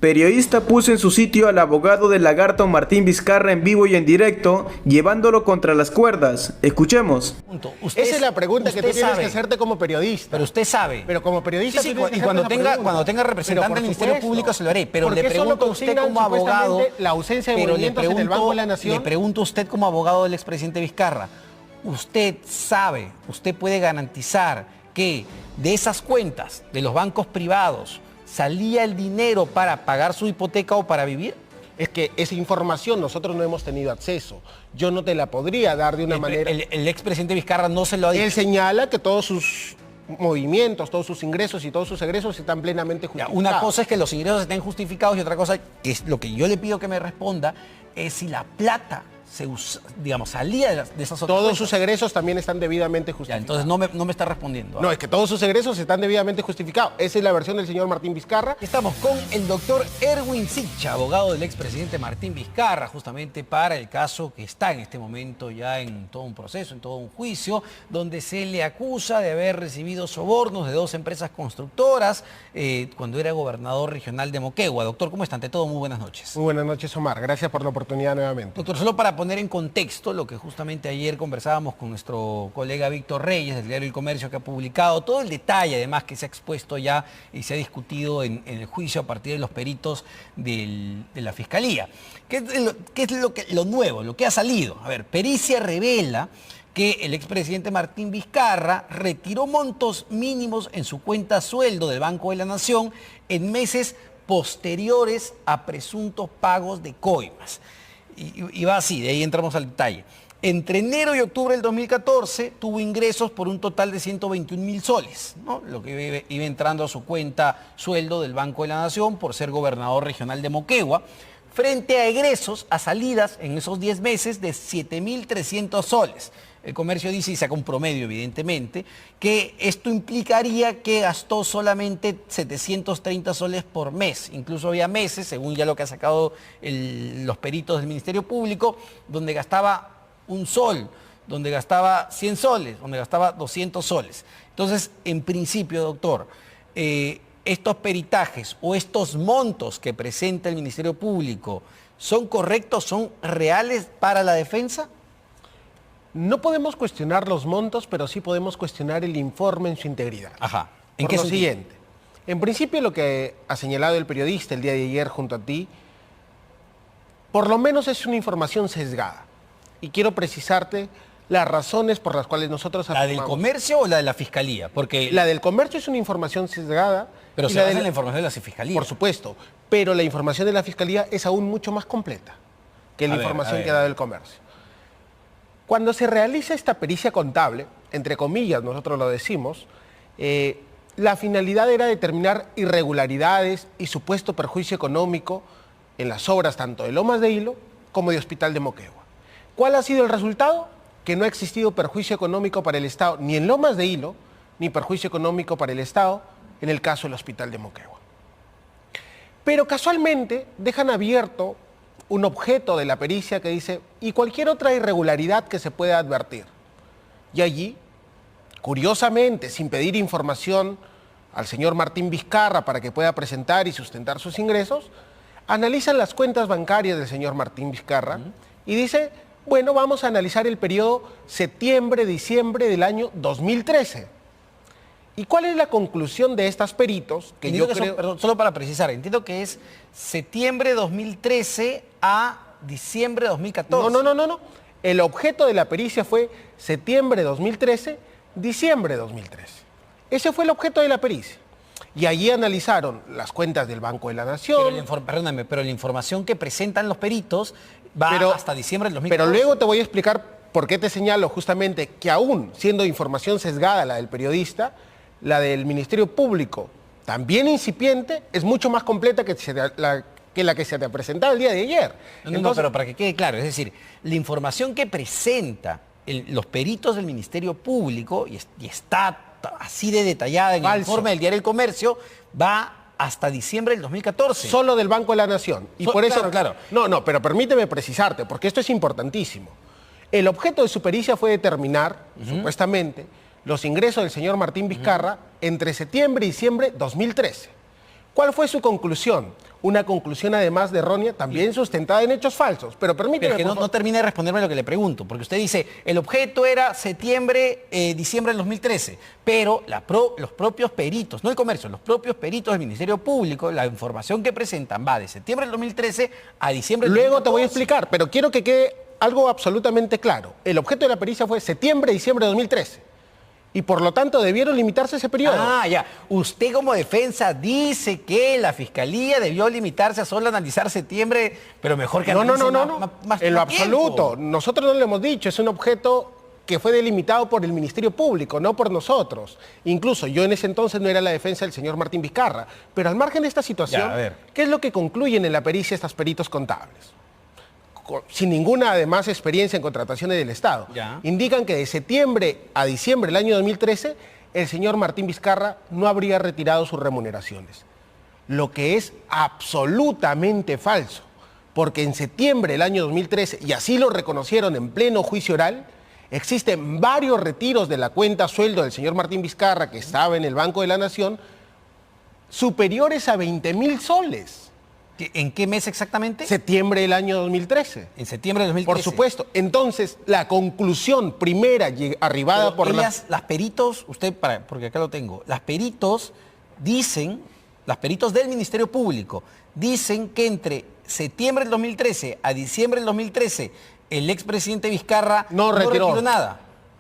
Periodista puso en su sitio al abogado del lagarto Martín Vizcarra en vivo y en directo, llevándolo contra las cuerdas. Escuchemos. Esa es la pregunta que tú tienes que hacerte como periodista. Pero usted sabe. Pero como periodista sí, tú tienes y que cuando tenga representante del Ministerio Público se lo haré. Pero le pregunto a usted como abogado, la ausencia de movimientos en el Banco de la Nación. Le pregunto a usted como abogado del expresidente Vizcarra, usted sabe, usted puede garantizar que de esas cuentas de los bancos privados salía el dinero para pagar su hipoteca o para vivir. Es que esa información nosotros no hemos tenido acceso. Yo no te la podría dar de una manera. El expresidente Vizcarra no se lo ha dicho. Él señala que todos sus movimientos, todos sus ingresos y todos sus egresos están plenamente justificados. Una cosa es que los ingresos estén justificados y otra cosa, que es lo que yo le pido que me responda, es si la plata se usa, digamos, salía de esas otras Todos cuentas. sus egresos también están debidamente justificados. Ya, entonces no me está respondiendo. No, es que todos sus egresos están debidamente justificados. Esa es la versión del señor Martín Vizcarra. Estamos con el doctor Erwin Sicha, abogado del expresidente Martín Vizcarra, justamente para el caso que está en este momento ya en todo un proceso, en todo un juicio, donde se le acusa de haber recibido sobornos de dos empresas constructoras cuando era gobernador regional de Moquegua. Doctor, ¿cómo está? Ante todo, muy buenas noches. Muy buenas noches, Omar. Gracias por la oportunidad nuevamente. Doctor, solo para poner en contexto lo que justamente ayer conversábamos con nuestro colega Víctor Reyes del diario El Comercio, que ha publicado todo el detalle además que se ha expuesto ya y se ha discutido en el juicio a partir de los peritos de la Fiscalía. ¿Qué es lo nuevo, lo que ha salido? A ver, pericia revela que el expresidente Martín Vizcarra retiró montos mínimos en su cuenta sueldo del Banco de la Nación en meses posteriores a presuntos pagos de coimas. Y va así, de ahí entramos al detalle. Entre enero y octubre del 2014 tuvo ingresos por un total de 121.000 soles, ¿no? Lo que iba entrando a su cuenta sueldo del Banco de la Nación por ser gobernador regional de Moquegua, frente a egresos, a salidas en esos 10 meses de 7.300 soles. El Comercio dice, y saca un promedio evidentemente, que esto implicaría que gastó solamente 730 soles por mes. Incluso había meses, según ya lo que ha sacado los peritos del Ministerio Público, donde gastaba un sol, donde gastaba 100 soles, donde gastaba 200 soles. Entonces, en principio, doctor, estos peritajes o estos montos que presenta el Ministerio Público, ¿son correctos, son reales para la defensa? No podemos cuestionar los montos, pero sí podemos cuestionar el informe en su integridad. Ajá. ¿En qué siguiente? En principio, lo que ha señalado el periodista el día de ayer junto a ti, por lo menos es una información sesgada. Y quiero precisarte las razones por las cuales nosotros afirmamos. ¿La del Comercio o la de la Fiscalía? Porque la del Comercio es una información sesgada. Pero se basa en la información de la Fiscalía. Por supuesto, pero la información de la Fiscalía es aún mucho más completa que la información que ha dado el Comercio. Cuando se realiza esta pericia contable, entre comillas nosotros lo decimos, la finalidad era determinar irregularidades y supuesto perjuicio económico en las obras tanto de Lomas de Hilo como de Hospital de Moquegua. ¿Cuál ha sido el resultado? Que no ha existido perjuicio económico para el Estado ni en Lomas de Hilo, ni perjuicio económico para el Estado en el caso del Hospital de Moquegua. Pero casualmente dejan abierto un objeto de la pericia que dice, y cualquier otra irregularidad que se pueda advertir. Y allí, curiosamente, sin pedir información al señor Martín Vizcarra para que pueda presentar y sustentar sus ingresos, analizan las cuentas bancarias del señor Martín Vizcarra y dice, bueno, vamos a analizar el periodo septiembre-diciembre del año 2013. ¿Y cuál es la conclusión de estos peritos? Que yo creo... Perdón, solo para precisar, entiendo que es septiembre 2013 a diciembre 2014. No. El objeto de la pericia fue septiembre 2013, diciembre 2013. Ese fue el objeto de la pericia. Y allí analizaron las cuentas del Banco de la Nación. Perdóname, pero la información que presentan los peritos va hasta diciembre del 2014. Pero luego te voy a explicar por qué te señalo justamente que aún siendo información sesgada la del periodista, la del Ministerio Público, también incipiente, es mucho más completa que la que se te ha presentado el día de ayer. No, pero para que quede claro, es decir, la información que presenta los peritos del Ministerio Público, y está así de detallada en el informe del diario El Comercio, va hasta diciembre del 2014. Solo del Banco de la Nación. Y por eso, claro. No, pero permíteme precisarte, porque esto es importantísimo. El objeto de su pericia fue determinar, supuestamente, los ingresos del señor Martín Vizcarra entre septiembre y diciembre de 2013. ¿Cuál fue su conclusión? una conclusión además de errónea, también sustentada en hechos falsos. Pero permíteme... Pero que no termine de responderme lo que le pregunto, porque usted dice, el objeto era septiembre, diciembre del 2013, pero los propios peritos, no el comercio, los propios peritos del Ministerio Público, la información que presentan va de septiembre del 2013 a diciembre del 2014. Luego te voy a explicar, pero quiero que quede algo absolutamente claro. El objeto de la pericia fue septiembre, diciembre de 2013. Y por lo tanto debieron limitarse ese periodo. Ah, ya. Usted como defensa dice que la Fiscalía debió limitarse a solo analizar septiembre, pero mejor que No. más En lo tiempo. absoluto. Nosotros no lo hemos dicho. Es un objeto que fue delimitado por el Ministerio Público, no por nosotros. Incluso yo en ese entonces no era la defensa del señor Martín Vizcarra. Pero al margen de esta situación, Ya, a ver. ¿qué es lo que concluyen en la pericia estos peritos contables? Sin ninguna además experiencia en contrataciones del Estado. Ya. Indican que de septiembre a diciembre del año 2013 el señor Martín Vizcarra no habría retirado sus remuneraciones. Lo que es absolutamente falso, porque en septiembre del año 2013, y así lo reconocieron en pleno juicio oral, existen varios retiros de la cuenta sueldo del señor Martín Vizcarra, que estaba en el Banco de la Nación, superiores a 20.000 soles. ¿En qué mes exactamente? Septiembre del año 2013. En septiembre del 2013. Por supuesto. Entonces, la conclusión primera arribada Pero por las peritos, porque acá lo tengo, las peritos del Ministerio Público dicen que entre septiembre del 2013 a diciembre del 2013 el expresidente Vizcarra no retiró nada.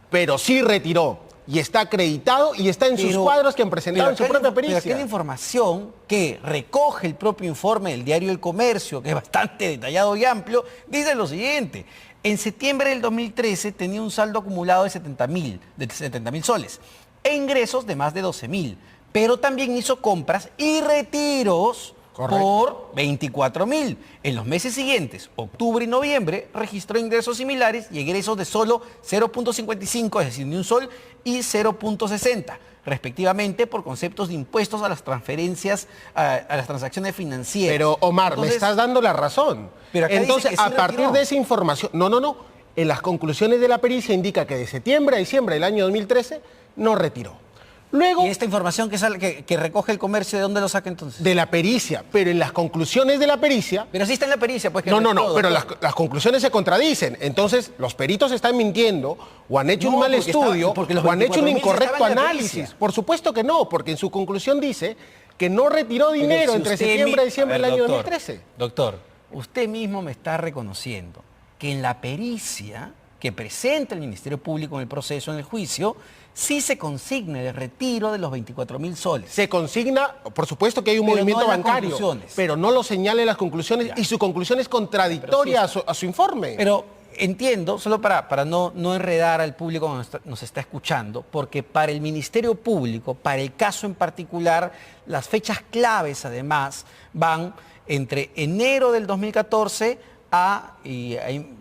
Pero sí retiró. Y está acreditado y está en sus cuadros que han presentado en su propia pericia. Pero aquí la información que recoge el propio informe del Diario El Comercio, que es bastante detallado y amplio, dice lo siguiente. En septiembre del 2013 tenía un saldo acumulado de 70.000 soles e ingresos de más de 12.000, pero también hizo compras y retiros. Correcto. Por 24.000. En los meses siguientes, octubre y noviembre, registró ingresos similares y egresos de solo 0.55, es decir, ni un sol, y 0.60, respectivamente, por conceptos de impuestos a las transferencias, a las transacciones financieras. Pero, Omar, entonces, me estás dando la razón. Pero entonces, a partir de esa información... No. En las conclusiones de la pericia indica que de septiembre a diciembre del año 2013 no retiró. Luego, ¿y esta información que recoge el comercio, de dónde lo saca entonces? De la pericia, pero en las conclusiones de la pericia... Pero sí está en la pericia, pues. No, pero las conclusiones se contradicen. Entonces, los peritos están mintiendo o han hecho un mal estudio o han hecho un incorrecto análisis. Por supuesto que no, porque en su conclusión dice que no retiró dinero entre septiembre y diciembre del año 2013. Doctor, usted mismo me está reconociendo que en la pericia que presenta el Ministerio Público en el proceso, en el juicio, sí se consigna el retiro de los 24.000 soles. Se consigna, por supuesto que hay un movimiento bancario, pero no lo señala en las conclusiones y su conclusión es contradictoria a su informe. Pero entiendo, solo para no enredar al público que nos está escuchando, porque para el Ministerio Público, para el caso en particular, las fechas claves además van entre enero del 2014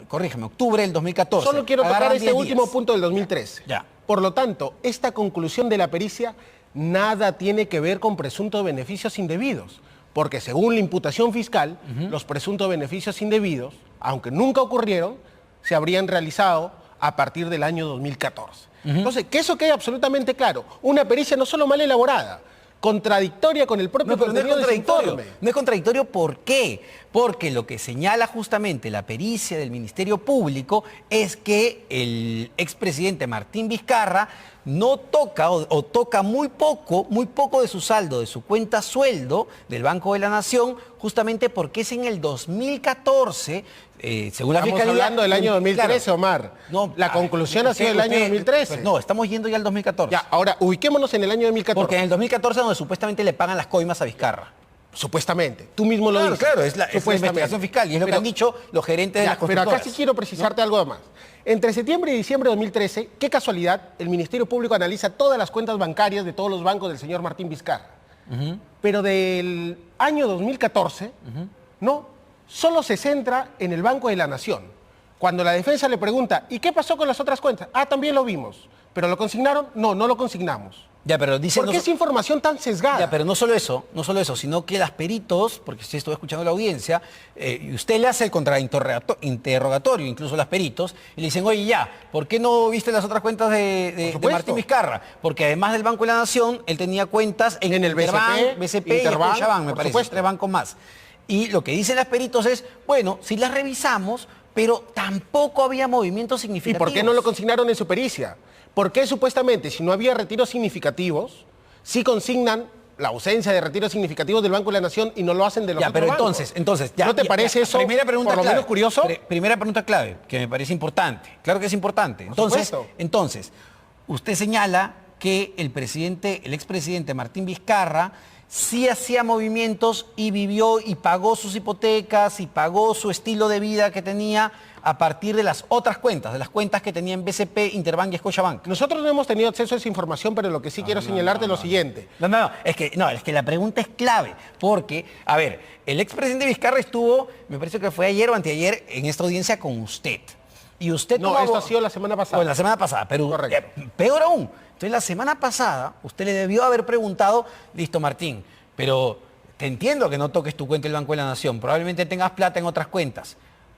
corrígeme, octubre del 2014. Solo quiero tocar este último punto del 2013. Ya. Por lo tanto, esta conclusión de la pericia nada tiene que ver con presuntos beneficios indebidos, porque según la imputación fiscal, los presuntos beneficios indebidos, aunque nunca ocurrieron, se habrían realizado a partir del año 2014. Entonces, que eso quede absolutamente claro. Una pericia no solo mal elaborada, contradictoria con el propio contenido de su informe. No es contradictorio, ¿por qué? Porque lo que señala justamente la pericia del Ministerio Público es que el expresidente Martín Vizcarra no toca o toca muy poco de su saldo, de su cuenta sueldo del Banco de la Nación, justamente porque es en el 2014, según la Fiscalía... Estamos hablando del año 2013, claro, Omar. No, la conclusión ha sido del año 2013. Pues no, estamos yendo ya al 2014. Ya, ahora, ubiquémonos en el año 2014. Porque en el 2014 es donde supuestamente le pagan las coimas a Vizcarra. Supuestamente. Tú mismo lo dices. Claro, es la investigación fiscal y es lo que han dicho los gerentes de las constructoras. Pero acá sí quiero precisarte algo más. Entre septiembre y diciembre de 2013, qué casualidad, el Ministerio Público analiza todas las cuentas bancarias de todos los bancos del señor Martín Vizcarra. Pero del año 2014, no, solo se centra en el Banco de la Nación. Cuando la defensa le pregunta, ¿y qué pasó con las otras cuentas? Ah, también lo vimos. ¿Pero lo consignaron? No, no lo consignamos. Ya, pero dice, ¿por qué es información tan sesgada? Ya, pero no solo eso, sino que las peritos, porque si estuve escuchando la audiencia, y usted le hace el contrainterrogatorio, incluso las peritos, y le dicen, oye, ya, ¿por qué no viste las otras cuentas de Martín Vizcarra? Porque además del Banco de la Nación, él tenía cuentas en el BCP y Scotiabank, me parece, 3 bancos más. Y lo que dicen los peritos es, bueno, sí las revisamos, pero tampoco había movimientos ¿Y significativos. por qué no lo consignaron en su pericia? ¿Por qué supuestamente, si no había retiros significativos, sí consignan la ausencia de retiros significativos del Banco de la Nación y no lo hacen de los Ya, otros pero bancos? entonces, ya, ¿No te ya, parece ya. eso Primera pregunta por lo clave. menos curioso? Primera pregunta clave, que me parece importante. Claro que es importante. Por supuesto. Entonces, usted señala que el expresidente Martín Vizcarra sí hacía movimientos y vivió y pagó sus hipotecas y pagó su estilo de vida que tenía a partir de las otras cuentas, de las cuentas que tenía en BCP, Interbank y Scotiabank. Nosotros no hemos tenido acceso a esa información, pero lo que sí quiero señalarte es lo siguiente. No, es que la pregunta es clave, porque, a ver, el expresidente Vizcarra estuvo, me parece que fue ayer o anteayer, en esta audiencia con usted. Y usted No, esto ha sido la semana pasada. Bueno, la semana pasada, pero Correcto. Peor aún. Entonces, la semana pasada, usted le debió haber preguntado, listo, Martín, pero te entiendo que no toques tu cuenta del Banco de la Nación, probablemente tengas plata en otras cuentas.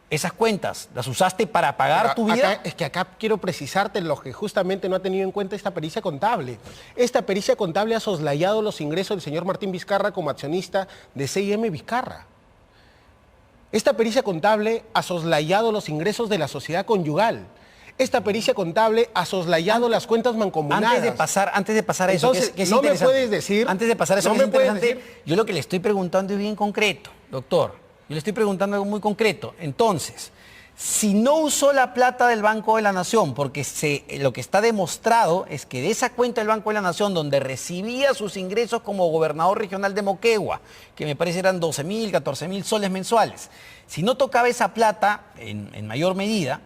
¿Esas cuentas las usaste para pagar tu vida? Es que acá quiero precisarte lo que justamente no ha tenido en cuenta esta pericia contable. Esta pericia contable ha soslayado los ingresos del señor Martín Vizcarra como accionista de C&M Vizcarra. Esta pericia contable ha soslayado los ingresos de la sociedad conyugal. Esta pericia contable ha soslayado las cuentas mancomunadas. Antes de pasar a eso, Entonces, que es no me interesante. puedes decir... Antes de pasar a eso, no que es me puedes interesante, decir- yo lo que le estoy preguntando es bien concreto, doctor. Yo le estoy preguntando algo muy concreto. Entonces, si no usó la plata del Banco de la Nación, porque lo que está demostrado es que de esa cuenta del Banco de la Nación, donde recibía sus ingresos como gobernador regional de Moquegua, que me parece eran 12.000, 14.000 soles mensuales, si no tocaba esa plata en mayor medida,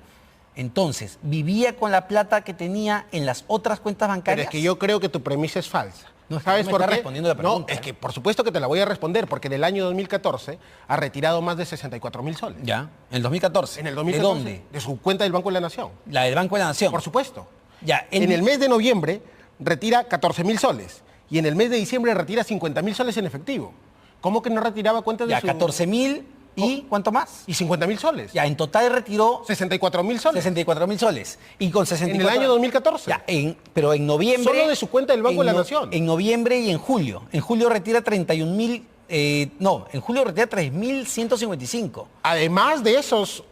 entonces vivía con la plata que tenía en las otras cuentas Pero bancarias. es que yo creo que tu premisa es falsa. No, es que ¿Sabes no me por está qué? respondiendo la pregunta, No, es que por supuesto que te la voy a responder, porque en el año 2014 ha retirado más de 64.000 soles. Ya, en el 2014. En el 2014. ¿De dónde? De su cuenta del Banco de la Nación. La del Banco de la Nación. Por supuesto. Ya, En el mes de noviembre retira 14.000 soles y en el mes de diciembre retira 50.000 soles en efectivo. ¿Cómo que no retiraba cuentas de Ya, su... 14.000 y ¿cuánto más? Y 50.000 soles. Ya, en total retiró 64.000 soles. 64.000 soles. Y con 64... En el año 2014. Ya, pero en noviembre... Solo de su cuenta del Banco de la Nación. En noviembre y en julio. En julio retira 31.000... en julio retira 3.155. Además de esos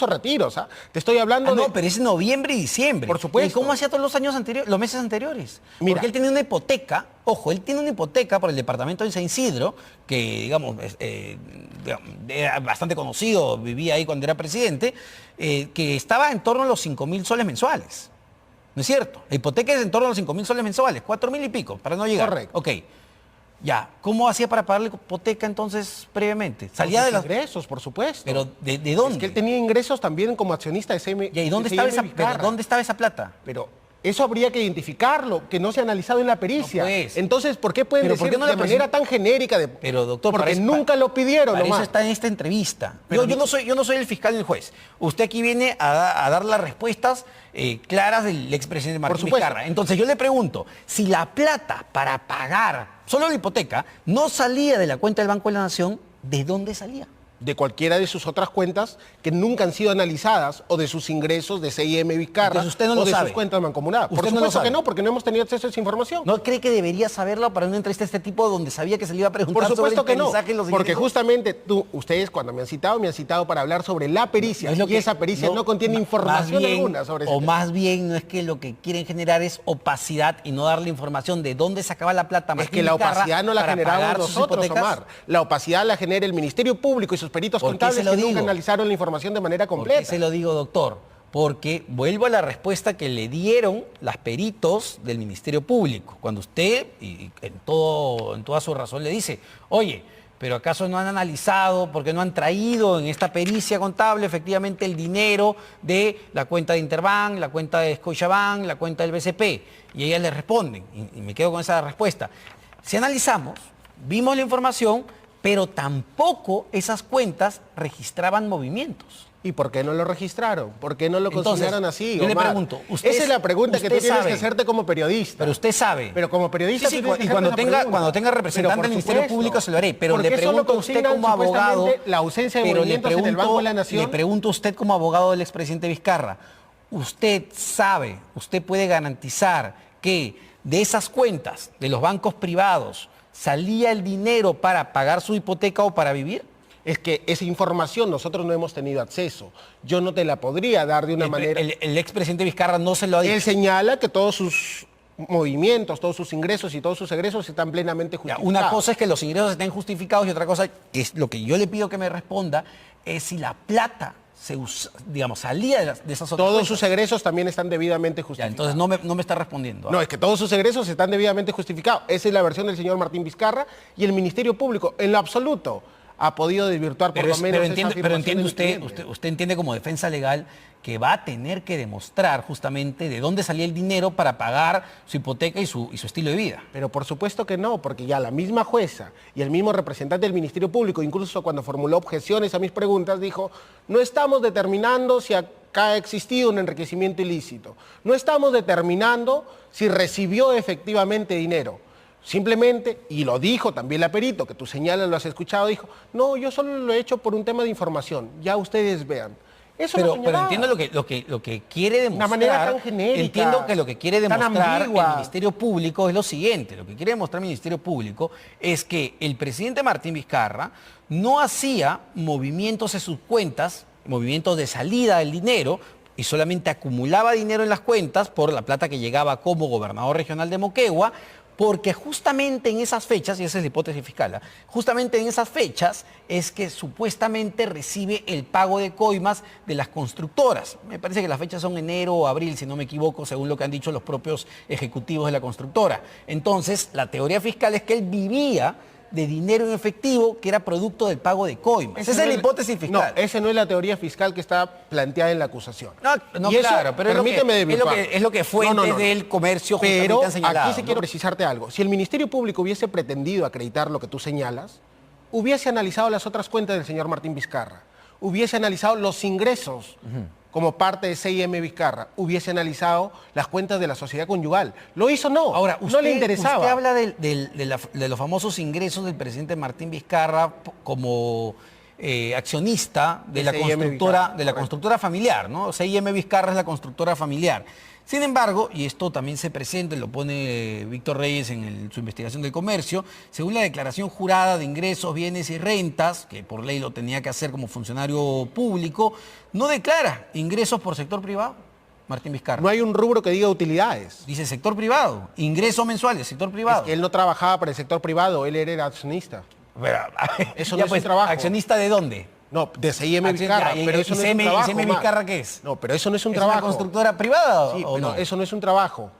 retiros, ¿ah? Te estoy hablando de... No, pero es noviembre y diciembre. Por supuesto. ¿Y cómo hacía todos los años anteriores, los meses anteriores? Mira. Porque él tenía una hipoteca, ojo, él tiene una hipoteca por el departamento de San Isidro, que digamos, era bastante conocido, vivía ahí cuando era presidente, que estaba en torno a los 5.000 soles mensuales. ¿No es cierto? La hipoteca es en torno a los 5.000 soles mensuales, 4.000 y pico, para no llegar. Correcto. Ok. Ya, ¿cómo hacía para pagar la hipoteca entonces previamente? Salía Por de sus los... ingresos, por supuesto. ¿Pero de dónde? Es que él tenía ingresos también como accionista de CM. ¿Y dónde de estaba CM Vizcarra. pero ¿dónde estaba esa plata? Pero eso habría que identificarlo, que no se ha analizado en la pericia. No, pues. Entonces, ¿por qué pueden Pero ¿por decir qué no de la manera tan genérica? Pero doctor, porque para eso- nunca lo pidieron Para eso nomás. está en esta entrevista. Pero Yo no soy el fiscal ni el juez. Usted aquí viene a dar las respuestas claras del expresidente Martín supuesto. Vizcarra. Entonces yo le pregunto, si la plata para pagar solo la hipoteca no salía de la cuenta del Banco de la Nación, ¿de dónde salía? De cualquiera de sus otras cuentas que nunca han sido analizadas o de sus ingresos de C&M Vizcarra Entonces usted no o lo de sabe. sus cuentas mancomunadas. Por Usted no lo supuesto sabe. que no, porque no hemos tenido acceso a esa información. ¿No cree que debería saberlo para una entrevista de este tipo donde sabía que se le iba a preguntar Por supuesto sobre que el no, aprendizaje y los porque ingresos? justamente ustedes cuando me han citado para hablar sobre la pericia, Es lo y que- esa pericia no contiene más información bien, alguna sobre ese O tema. más bien no es que lo que quieren generar es opacidad y no darle información de dónde sacaba la plata Es Martín que la Vizcarra opacidad no la para generamos pagar sus nosotros, hipotecas. Omar. La opacidad la genera el Ministerio Público y sus peritos ¿Por qué contables se lo que nunca digo? analizaron la información de manera ¿Por completa. qué se lo digo, doctor? Porque vuelvo a la respuesta que le dieron las peritos del Ministerio Público. Cuando usted, y en toda su razón, le dice, oye, pero ¿acaso no han analizado, porque no han traído en esta pericia contable efectivamente el dinero de la cuenta de Interbank, la cuenta de Scotiabank, la cuenta del BCP? Y ellas le responden, y me quedo con esa respuesta. Si analizamos, vimos la información, pero tampoco esas cuentas registraban movimientos. ¿Y por qué no lo registraron? ¿Por qué no lo Entonces, consideraron así? yo le Omar? pregunto, usted- esa es la pregunta que tú usted tienes sabe. que hacerte como periodista. Pero usted sabe. Pero como periodista Sí, sí, tú tienes que y hacerte cuando esa tenga, pregunta. cuando tenga representante Pero por del Ministerio supuesto. Público se lo haré. Pero ¿Por le qué solo pregunto a usted consignan como abogado. supuestamente la ausencia de pero le movimientos en el Banco de la Nación? Le pregunto a usted como abogado del expresidente Vizcarra. Usted sabe, usted puede garantizar que de esas cuentas de los bancos privados salía el dinero para pagar su hipoteca o para vivir. Es que esa información nosotros no hemos tenido acceso. Yo no te la podría dar de una manera... El expresidente Vizcarra no se lo ha dicho. Él señala que todos sus movimientos, todos sus ingresos y todos sus egresos están plenamente justificados. Una cosa es que los ingresos estén justificados y otra cosa es lo que yo le pido que me responda es si la plata salía de esas otras Todos cuentas. sus egresos también están debidamente Ya, justificados. entonces no me está respondiendo. No, es que todos sus egresos están debidamente justificados. Esa es la versión del señor Martín Vizcarra y el Ministerio Público, en lo absoluto, ha podido desvirtuar por lo menos esa pero entiende afirmación del usted entiende como defensa legal que va a tener que demostrar justamente de dónde salía el dinero para pagar su hipoteca y su estilo de vida. Pero por supuesto que no, porque ya la misma jueza y el mismo representante del Ministerio Público, incluso cuando formuló objeciones a mis preguntas, dijo, no estamos determinando si acá ha existido un enriquecimiento ilícito, no estamos determinando si recibió efectivamente dinero. Simplemente, y lo dijo también la perito, que tú señalas, lo has escuchado, dijo, no, yo solo lo he hecho por un tema de información, ya ustedes vean. Eso Pero entiendo lo que quiere demostrar. Una manera tan genérica, entiendo que lo que quiere tan demostrar el ambigua. Ministerio Público es lo siguiente. Lo que quiere demostrar el Ministerio Público es que el presidente Martín Vizcarra no hacía movimientos en sus cuentas, movimientos de salida del dinero, y solamente acumulaba dinero en las cuentas por la plata que llegaba como gobernador regional de Moquegua, porque justamente en esas fechas, y esa es la hipótesis fiscal, justamente en esas fechas es que supuestamente recibe el pago de coimas de las constructoras. Me parece que las fechas son enero o abril, si no me equivoco, según lo que han dicho los propios ejecutivos de la constructora. Entonces, la teoría fiscal es que él vivía de dinero en efectivo que era producto del pago de coimas. Esa es la hipótesis fiscal. No, esa no es la teoría fiscal que está planteada en la acusación. No, Y eso, claro, pero es lo que fuentes del comercio pero justamente han señalado. aquí sí quiero precisarte algo. Si el Ministerio Público hubiese pretendido acreditar lo que tú señalas, hubiese analizado las otras cuentas del señor Martín Vizcarra, hubiese analizado los ingresos como parte de CIM Vizcarra, hubiese analizado las cuentas de la sociedad conyugal. ¿Lo hizo? No. Ahora, no le interesaba. Usted habla de los famosos ingresos del presidente Martín Vizcarra como accionista de la constructora familiar, ¿no? CIM Vizcarra es la constructora familiar. Sin embargo, y esto también se presenta, y lo pone Víctor Reyes en su investigación del comercio, según la declaración jurada de ingresos, bienes y rentas, que por ley lo tenía que hacer como funcionario público, no declara ingresos por sector privado, Martín Vizcarra. No hay un rubro que diga utilidades. Dice sector privado, ingresos mensuales, sector privado. Es que él no trabajaba para el sector privado, él era accionista. Pero, eso no es un trabajo. ¿Accionista de dónde? No, de CIM Vizcarra, pero eso no es un trabajo. ¿CIM Vizcarra qué es? No, pero eso no es un ¿Es trabajo. una constructora privada Sí, o pero no? eso no es un trabajo.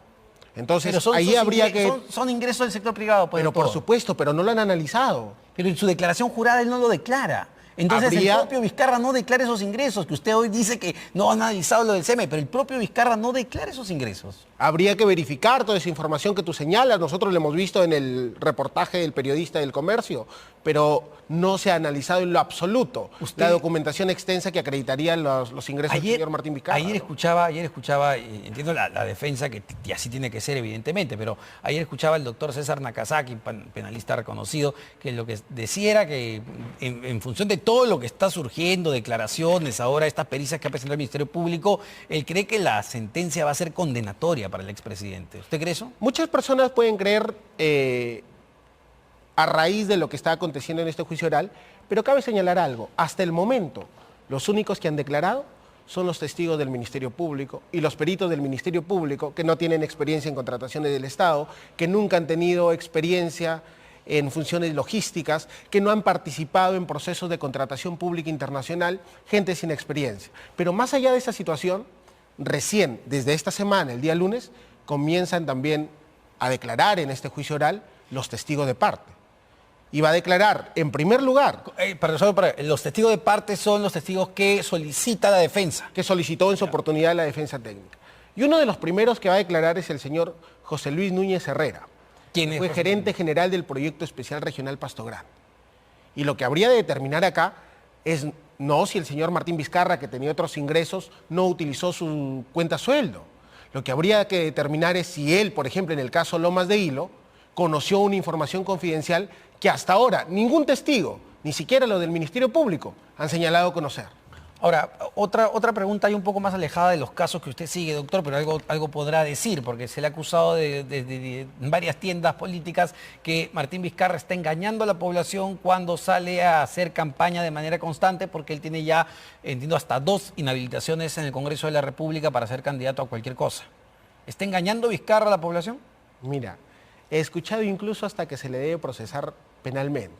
Entonces, Pero ahí habría que... Son ingresos del sector privado. Pues, Pero por todo. supuesto, pero no lo han analizado. Pero en su declaración jurada él no lo declara. Entonces el propio Vizcarra no declara esos ingresos, que usted hoy dice que no han analizado lo del CEME, pero el propio Vizcarra no declara esos ingresos. Habría que verificar toda esa información que tú señalas. Nosotros lo hemos visto en el reportaje del periodista del comercio, pero no se ha analizado en lo absoluto la documentación extensa que acreditaría los ingresos del señor Martín Vizcarra. Ayer escuchaba, entiendo la defensa que y así tiene que ser evidentemente, pero ayer escuchaba al doctor César Nakazaki, penalista reconocido, que lo que decía era que en función de todo lo que está surgiendo, declaraciones, ahora estas pericias que ha presentado el Ministerio Público, él cree que la sentencia va a ser condenatoria para el expresidente. ¿Usted cree eso? Muchas personas pueden creer a raíz de lo que está aconteciendo en este juicio oral, pero cabe señalar algo. Hasta el momento, los únicos que han declarado son los testigos del Ministerio Público y los peritos del Ministerio Público que no tienen experiencia en contrataciones del Estado, que nunca han tenido experiencia en funciones logísticas, que no han participado en procesos de contratación pública internacional, gente sin experiencia. Pero más allá de esa situación, recién, desde esta semana, el día lunes, comienzan también a declarar en este juicio oral los testigos de parte. Y va a declarar, en primer lugar... los testigos de parte son los testigos que solicita la defensa. Que solicitó en su oportunidad la defensa técnica. Y uno de los primeros que va a declarar es el señor José Luis Núñez Herrera. ¿Quién es? Fue gerente general del Proyecto Especial Regional Pasto Grande. Y lo que habría de determinar acá es no si el señor Martín Vizcarra, que tenía otros ingresos, no utilizó su cuenta sueldo. Lo que habría que determinar es si él, por ejemplo, en el caso Lomas de Hilo, conoció una información confidencial que hasta ahora ningún testigo, ni siquiera lo del Ministerio Público, han señalado conocer. Ahora, otra pregunta hay un poco más alejada de los casos que usted sigue, doctor, pero algo podrá decir, porque se le ha acusado de varias tiendas políticas que Martín Vizcarra está engañando a la población cuando sale a hacer campaña de manera constante, porque él tiene ya, entiendo, hasta 2 inhabilitaciones en el Congreso de la República para ser candidato a cualquier cosa. ¿Está engañando Vizcarra a la población? Mira, he escuchado incluso hasta que se le debe procesar penalmente.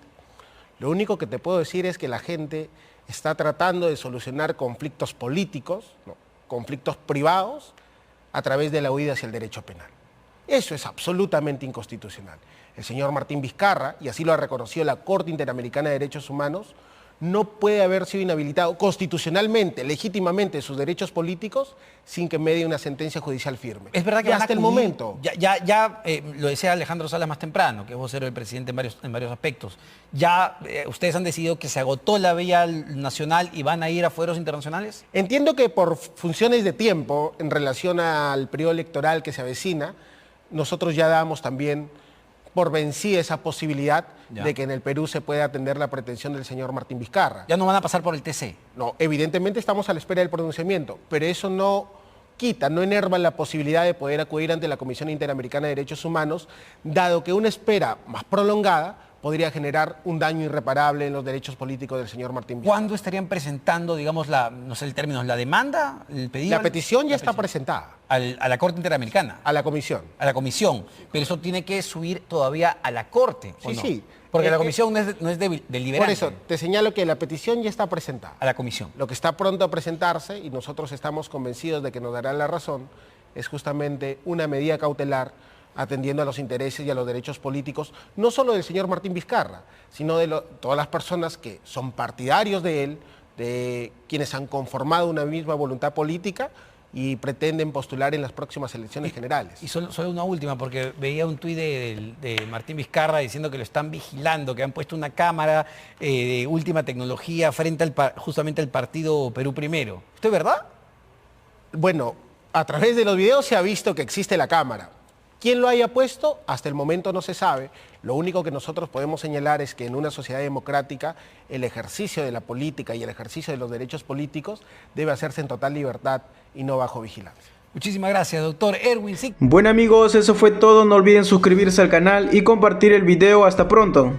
Lo único que te puedo decir es que la gente está tratando de solucionar conflictos políticos, ¿no?, conflictos privados, a través de la huida hacia el derecho penal. Eso es absolutamente inconstitucional. El señor Martín Vizcarra, y así lo ha reconocido la Corte Interamericana de Derechos Humanos, no puede haber sido inhabilitado constitucionalmente, legítimamente, sus derechos políticos sin que medie una sentencia judicial firme. Es verdad que y van a hasta el acudir, momento. lo decía Alejandro Salas más temprano, que es vocero del presidente en varios aspectos. Ya ustedes han decidido que se agotó la vía nacional y van a ir a fueros internacionales. Entiendo que por funciones de tiempo, en relación al periodo electoral que se avecina, nosotros ya damos también por vencida esa posibilidad de que en el Perú se pueda atender la pretensión del señor Martín Vizcarra. Ya no van a pasar por el TC. No, evidentemente estamos a la espera del pronunciamiento, pero eso no quita, no enerva la posibilidad de poder acudir ante la Comisión Interamericana de Derechos Humanos, dado que una espera más prolongada podría generar un daño irreparable en los derechos políticos del señor Martín Vizcarra. ¿Cuándo estarían presentando, digamos, no sé el término, la demanda, el pedido? La petición ya está presentada. A la Corte Interamericana. A la comisión. A la comisión. Pero eso tiene que subir todavía a la Corte, ¿o Sí, no? sí. Porque la comisión no es deliberante. Por eso, te señalo que la petición ya está presentada. A la comisión. Lo que está pronto a presentarse, y nosotros estamos convencidos de que nos darán la razón, es justamente una medida cautelar atendiendo a los intereses y a los derechos políticos, no solo del señor Martín Vizcarra, sino de todas las personas que son partidarios de él, de quienes han conformado una misma voluntad política y pretenden postular en las próximas elecciones generales. Y solo una última, porque veía un tuit de Martín Vizcarra diciendo que lo están vigilando, que han puesto una cámara de última tecnología frente justamente al partido Perú Primero. ¿Esto es verdad? Bueno, a través de los videos se ha visto que existe la cámara. ¿Quién lo haya puesto? Hasta el momento no se sabe. Lo único que nosotros podemos señalar es que en una sociedad democrática el ejercicio de la política y el ejercicio de los derechos políticos debe hacerse en total libertad y no bajo vigilancia. Muchísimas gracias, doctor Erwin Sick. Bueno amigos, eso fue todo. No olviden suscribirse al canal y compartir el video. Hasta pronto.